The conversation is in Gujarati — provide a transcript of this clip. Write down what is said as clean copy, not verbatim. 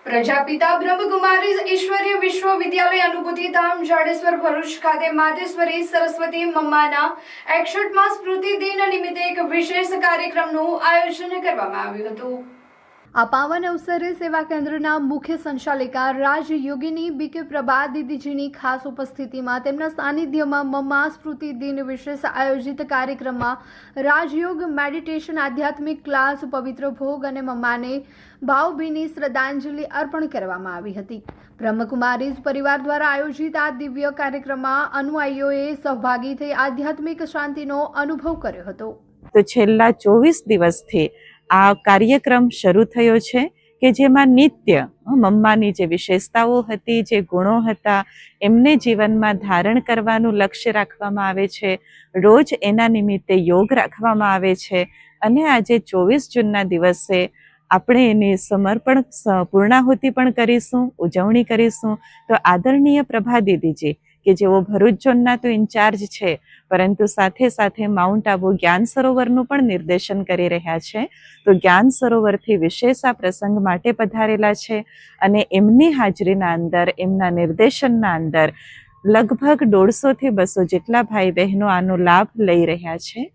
પ્રજાપિતા બ્રહ્મકુમારીઝ ઈશ્વરીય વિશ્વવિદ્યાલય અનુભૂતિ ધામ જાડેશ્વર ભરૂચ ખાતે માતેશ્વરી સરસ્વતી મમ્માના 61મા સ્મૃતિ દિન નિમિત્તે એક વિશેષ કાર્યક્રમનું આયોજન કરવામાં આવ્યું હતું। આ પાવન અવસરે સેવા કેન્દ્રના મુખ્ય સંચાલિકા રાજયોગિની બીકે પ્રભા દીદીજીની ખાસ ઉપસ્થિતિમાં તેમના સાનિધ્યમાં મમ્મા સ્મૃતિ દિન વિશેષ આયોજિત કાર્યક્રમમાં રાજયોગ, મેડિટેશન, આધ્યાત્મિક ક્લાસ, પવિત્ર ભોગ અને મમ્માને ભાવભીની શ્રદ્ધાંજલિ અર્પણ કરવામાં આવી હતી। બ્રહ્મકુમારીઝ પરિવાર દ્વારા આયોજિત આ દિવ્ય કાર્યક્રમમાં અનુયાયીઓએ સહભાગી થઈ આધ્યાત્મિક શાંતિનો અનુભવ કર્યો હતો। તો છેલ્લા 24 દિવસથી આ કાર્યક્રમ શરૂ થયો છે કે જેમાં નિત્ય મમ્માની જે વિશેષતાઓ હતી, જે ગુણો હતા, એમને જીવનમાં ધારણ કરવાનું લક્ષ્ય રાખવામાં આવે છે। રોજ એના નિમિત્તે યોગ રાખવામાં આવે છે અને આજે 24 જૂનના દિવસે આપણે એની સમર્પણ પૂર્ણાહુતિ પણ કરીશું, ઉજવણી કરીશું। તો આદરણીય પ્રભા દીદીજી કે જેઓ ભરૂચ ઝોનના તો ઇન્ચાર્જ છે, પરંતુ સાથે સાથે માઉન્ટ આબુ જ્ઞાન સરોવરનું પણ નિર્દેશન કરી રહ્યા છે। તો જ્ઞાન સરોવરથી વિશેષ આ પ્રસંગ માટે પધારેલા છે અને એમની હાજરીના અંદર, એમના નિર્દેશનના અંદર લગભગ 150 થી 200 જેટલા ભાઈ બહેનો આનો લાભ લઈ રહ્યા છે।